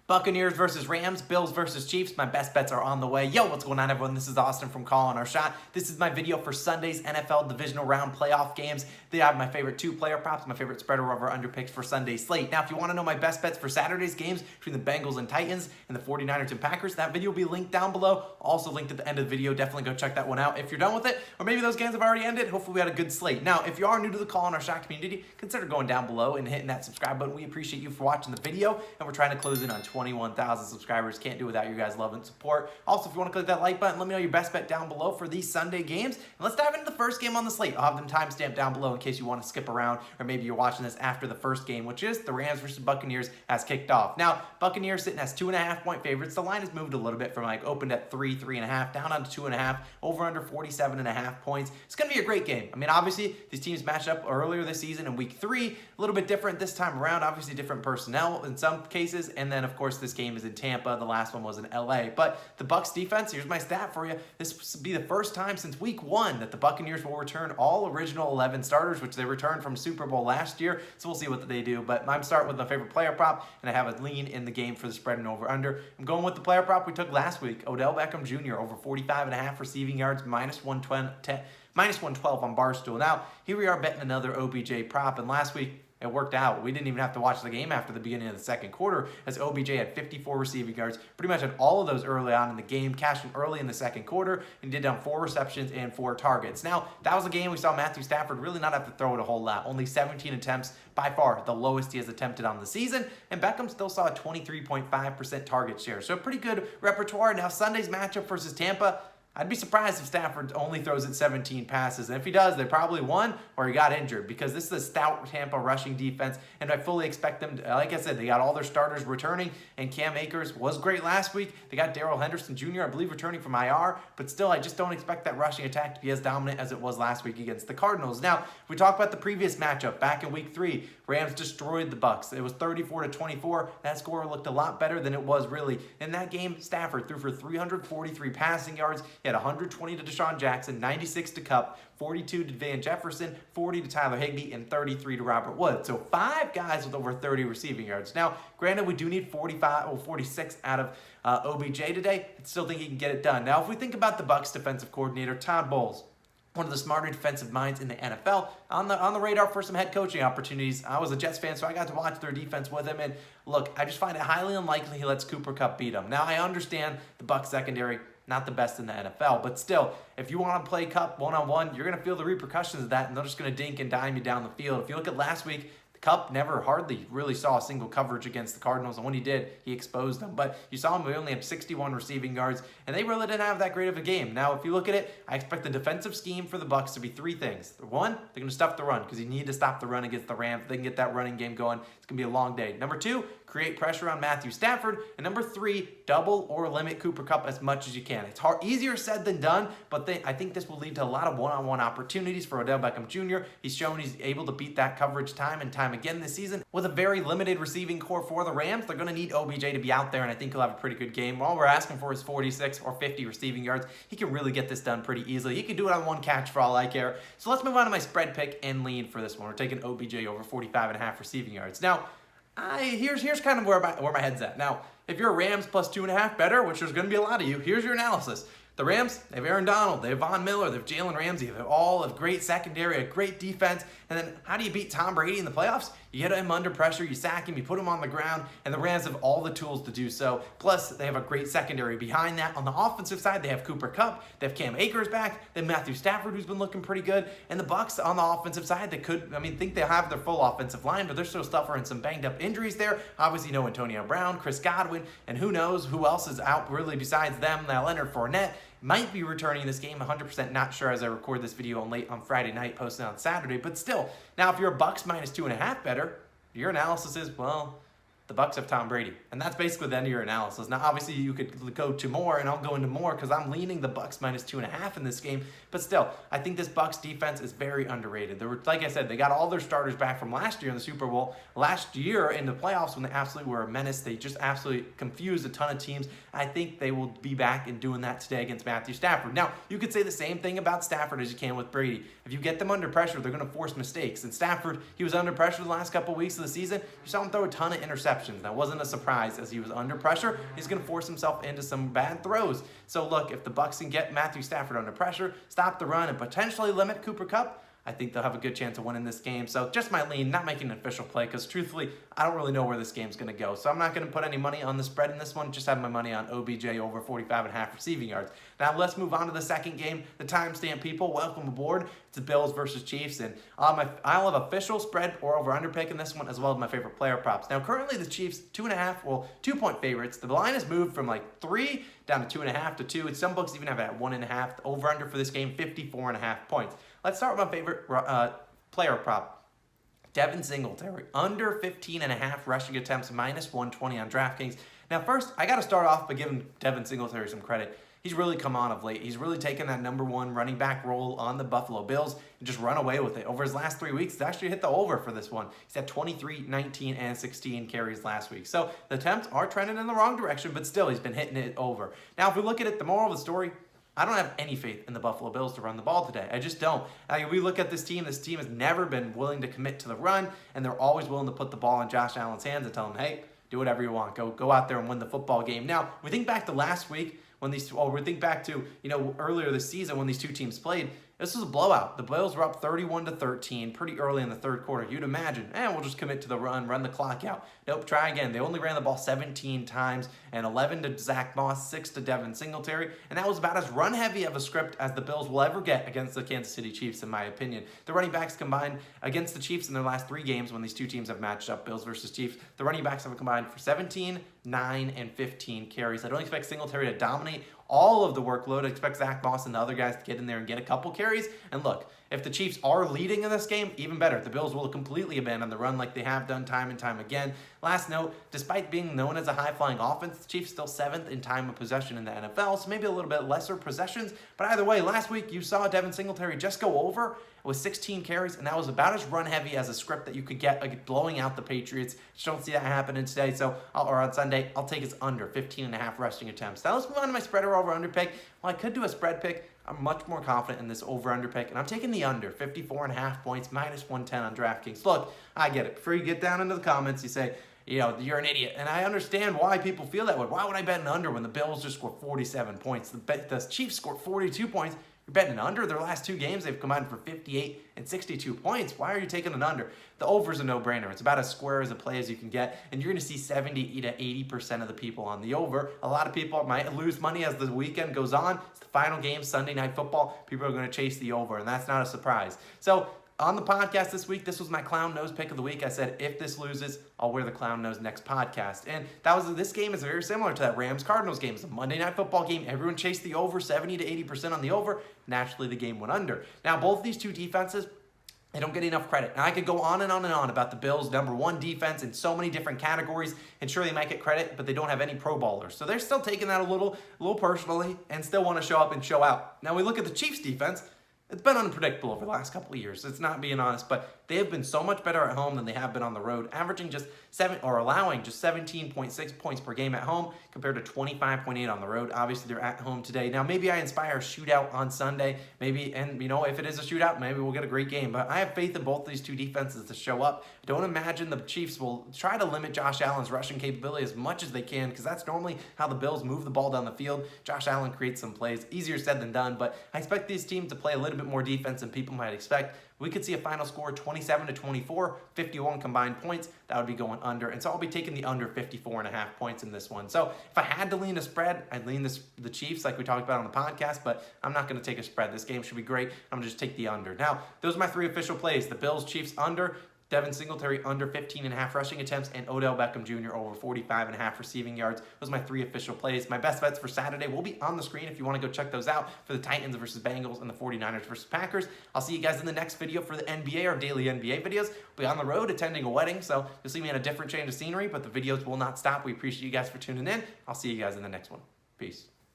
Buccaneers versus Rams, Bills versus Chiefs. My best bets are on the way. Yo, what's going on, everyone? This is Austin from Calling Our Shot. This is my video for Sunday's NFL Divisional Round Playoff games. They have my favorite two-player props, my favorite spread or over under picks for Sunday's slate. Now, if you want to know my best bets for Saturday's games between the Bengals and Titans and the 49ers and Packers, that video will be linked down below. Also linked at the end of the video. Definitely go check that one out if you're done with it. Or maybe those games have already ended. Hopefully we had a good slate. Now, if you are new to the Calling Our Shot community, consider going down below and hitting that subscribe button. We appreciate you for watching the video, and we're trying to close in on 21,000 subscribers. Can't do without your guys' love and support. Also, if you want to click that like button, let me know your best bet down below for these Sunday games. And let's dive into the first game on the slate. I'll have them timestamped down below in case you want to skip around, or maybe you're watching this after the first game, which is the Rams versus Buccaneers has kicked off. Now, Buccaneers sitting as 2.5-point favorites. The line has moved a little bit from opened at 3.5, down onto 2.5, over under 47.5 points. It's going to be a great game. I mean, obviously, these teams matched up earlier this season in week 3, a little bit different this time around. Obviously, different personnel in some cases, and then, of course, this game is in Tampa. The last one was in LA. But the Bucs defense, here's my stat for you. This will be the first time since week 1 that the Buccaneers will return all original 11 starters, which they returned from Super Bowl last year. So we'll see what they do. But I'm starting with my favorite player prop, and I have a lean in the game for the spread and over under. I'm going with the player prop we took last week, Odell Beckham Jr. over 45.5 receiving yards, minus 112 on Barstool. Now, here we are betting another OBJ prop, and last week, it worked out. We didn't even have to watch the game after the beginning of the second quarter, as OBJ had 54 receiving yards, pretty much had all of those early on in the game, cashed in early in the second quarter, and did down 4 receptions and 4 targets. Now, that was a game we saw Matthew Stafford really not have to throw it a whole lot. Only 17 attempts, by far the lowest he has attempted on the season, and Beckham still saw a 23.5% target share. So a pretty good repertoire. Now, Sunday's matchup versus Tampa, I'd be surprised if Stafford only throws it 17 passes. And if he does, they probably won or he got injured, because this is a stout Tampa rushing defense. And I fully expect them to, like I said, they got all their starters returning, and Cam Akers was great last week. They got Darrell Henderson Jr., I believe, returning from IR. But still, I just don't expect that rushing attack to be as dominant as it was last week against the Cardinals. Now, if we talk about the previous matchup back in week 3, Rams destroyed the Bucs. It was 34-24. That score looked a lot better than it was really. In that game, Stafford threw for 343 passing yards. He had 120 to Deshaun Jackson, 96 to Kupp, 42 to Van Jefferson, 40 to Tyler Higbee, and 33 to Robert Woods. So 5 guys with over 30 receiving yards. Now, granted, we do need 46 out of OBJ today. I still think he can get it done. Now, if we think about the Bucs defensive coordinator, Todd Bowles, one of the smarter defensive minds in the NFL, on the radar for some head coaching opportunities. I was a Jets fan, so I got to watch their defense with him, and look, I just find it highly unlikely he lets Cooper Kupp beat him. Now, I understand the Bucs secondary, not the best in the NFL, but still, if you want to play Kupp one-on-one, you're going to feel the repercussions of that, and they're just going to dink and dime you down the field. If you look at last week, Kupp never hardly really saw a single coverage against the Cardinals, and when he did, he exposed them. But you saw him, we only had 61 receiving yards, and they really didn't have that great of a game. Now, if you look at it, I expect the defensive scheme for the Bucs to be 3 things. 1, they're going to stuff the run, because you need to stop the run against the Rams. If they can get that running game going, it's going to be a long day. Number 2, create pressure on Matthew Stafford. And number 3, double or limit Cooper Kupp as much as you can. It's easier said than done, but I think this will lead to a lot of one-on-one opportunities for Odell Beckham Jr. He's shown he's able to beat that coverage time and time again this season. With a very limited receiving core for the Rams, they're going to need OBJ to be out there, and I think he'll have a pretty good game. All we're asking for is 46 or 50 receiving yards. He can really get this done pretty easily. He can do it on 1 catch for all I care. So let's move on to my spread pick and lean for this one. We're taking OBJ over 45.5 receiving yards. Now, here's kind of where my head's at. Now, if you're a Rams plus 2.5 better, which there's going to be a lot of you, here's your analysis. The Rams, they have Aaron Donald, they have Von Miller, they have Jalen Ramsey, they have all a great secondary, a great defense, and then how do you beat Tom Brady in the playoffs? You get him under pressure, you sack him, you put him on the ground, and the Rams have all the tools to do so. Plus, they have a great secondary behind that. On the offensive side, they have Cooper Kupp, they have Cam Akers back, they have Matthew Stafford, who's been looking pretty good, and the Bucs on the offensive side, think they have their full offensive line, but they're still suffering some banged up injuries there. Obviously, Antonio Brown, Chris Godwin, and who knows who else is out really besides them. Now, Leonard Fournette might be returning this game, 100% not sure as I record this video late on Friday night, posted on Saturday, but still. Now, if you're a Bucs minus 2.5 better, your analysis is, well, the Bucs have Tom Brady. And that's basically the end of your analysis. Now, obviously, you could go to more, and I'll go into more because I'm leaning the Bucs minus 2.5 in this game. But still, I think this Bucs defense is very underrated. Like I said, they got all their starters back from last year in the Super Bowl. Last year in the playoffs when they absolutely were a menace, they just absolutely confused a ton of teams. I think they will be back and doing that today against Matthew Stafford. Now, you could say the same thing about Stafford as you can with Brady. If you get them under pressure, they're going to force mistakes. And Stafford, he was under pressure the last couple weeks of the season. You saw him throw a ton of interceptions. interceptions. That wasn't a surprise as he was under pressure. He's going to force himself into some bad throws. So look, if the Bucs can get Matthew Stafford under pressure, stop the run, and potentially limit Cooper Kupp, I think they'll have a good chance of winning this game. So just my lean, not making an official play, because truthfully, I don't really know where this game's going to go. So I'm not going to put any money on the spread in this one. Just have my money on OBJ over 45.5 receiving yards. Now let's move on to the second game. The timestamp people, welcome aboard. It's the Bills versus Chiefs. And I'll have official spread or over-under pick in this one, as well as my favorite player props. Now currently the Chiefs, 2.5 favorites. The line has moved from like 3 down to 2.5 to 2. And some books even have it at 1.5. The over-under for this game, 54.5 points. Let's start with my favorite player prop. Devin Singletary, under 15.5 rushing attempts, minus 120 on DraftKings. Now first, I got to start off by giving Devin Singletary some credit. He's really come on of late. He's really taken that #1 running back role on the Buffalo Bills and just run away with it. Over his last 3 weeks, he's actually hit the over for this one. He's had 23, 19, and 16 carries last week. So the attempts are trending in the wrong direction, but still he's been hitting it over. Now if we look at it, the moral of the story, I don't have any faith in the Buffalo Bills to run the ball today. I just don't. We look at this team has never been willing to commit to the run, and they're always willing to put the ball in Josh Allen's hands and tell him, hey, do whatever you want. Go out there and win the football game. Now, we think back to last week, we think back to, earlier this season when these two teams played. This was a blowout. The Bills were up 31-13 pretty early in the third quarter. You'd imagine, we'll just commit to the run the clock out. Nope, try again. They only ran the ball 17 times, and 11 to Zach Moss, 6 to Devin Singletary, and that was about as run-heavy of a script as the Bills will ever get against the Kansas City Chiefs, in my opinion. The running backs combined against the Chiefs in their last 3 games when these two teams have matched up, Bills versus Chiefs, the running backs have combined for 17, 9, and 15 carries. I don't expect Singletary to dominate all of the workload. I expect Zach Moss and the other guys to get in there and get a couple carries. And look, if the Chiefs are leading in this game, even better. The Bills will completely abandon the run like they have done time and time again. Last note, despite being known as a high-flying offense, the Chiefs still 7th in time of possession in the NFL, so maybe a little bit lesser possessions. But either way, last week you saw Devin Singletary just go over with 16 carries, and that was about as run-heavy as a script that you could get, like blowing out the Patriots. Just don't see that happening today, or on Sunday. I'll take his under 15.5 rushing attempts. Now let's move on to my spread or over-under pick. Well, I could do a spread pick. I'm much more confident in this over-under pick, and I'm taking the under, 54.5 points, minus 110 on DraftKings. Look, I get it. Before you get down into the comments, you say, you're an idiot. And I understand why people feel that way. Why would I bet an under when the Bills just scored 47 points? The Chiefs scored 42 points. You're betting an under. Their last 2 games, they've combined for 58 and 62 points. Why are you taking an under? The over's a no-brainer. It's about as square as a play as you can get, and you're going to see 70 to 80% of the people on the over. A lot of people might lose money as the weekend goes on. It's the final game, Sunday Night Football. People are going to chase the over, and that's not a surprise. So on the podcast this week, this was my clown nose pick of the week. I said, if this loses, I'll wear the clown nose next podcast. And this game is very similar to that Rams-Cardinals game. It's a Monday Night Football game. Everyone chased the over, 70 to 80% on the over. Naturally, the game went under. Now, both these two defenses, they don't get enough credit. And I could go on and on and on about the Bills' #1 defense in so many different categories, and sure, they might get credit, but they don't have any Pro Bowlers. So they're still taking that a little personally and still want to show up and show out. Now, we look at the Chiefs' defense. It's been unpredictable over the last couple of years. It's not being honest, but they have been so much better at home than they have been on the road, averaging allowing just 17.6 points per game at home compared to 25.8 on the road. Obviously, they're at home today. Now, maybe I inspire a shootout on Sunday. Maybe, and if it is a shootout, maybe we'll get a great game. But I have faith in both these two defenses to show up. Don't imagine the Chiefs will try to limit Josh Allen's rushing capability as much as they can, because that's normally how the Bills move the ball down the field. Josh Allen creates some plays. Easier said than done, but I expect these teams to play a little bit more defense than people might expect. We could see a final score 27-24, 51 combined points. That would be going under. And so I'll be taking the under 54.5 points in this one. So if I had to lean a spread, I'd lean the Chiefs like we talked about on the podcast, but I'm not going to take a spread. This game should be great. I'm going to just take the under. Now, those are my 3 official plays. The Bills, Chiefs under, Devin Singletary under 15.5 rushing attempts, and Odell Beckham Jr. over 45.5 receiving yards. Those are my 3 official plays. My best bets for Saturday will be on the screen if you want to go check those out for the Titans versus Bengals and the 49ers versus Packers. I'll see you guys in the next video for the NBA, our daily NBA videos. We'll be on the road attending a wedding, so you'll see me in a different change of scenery, but the videos will not stop. We appreciate you guys for tuning in. I'll see you guys in the next one. Peace.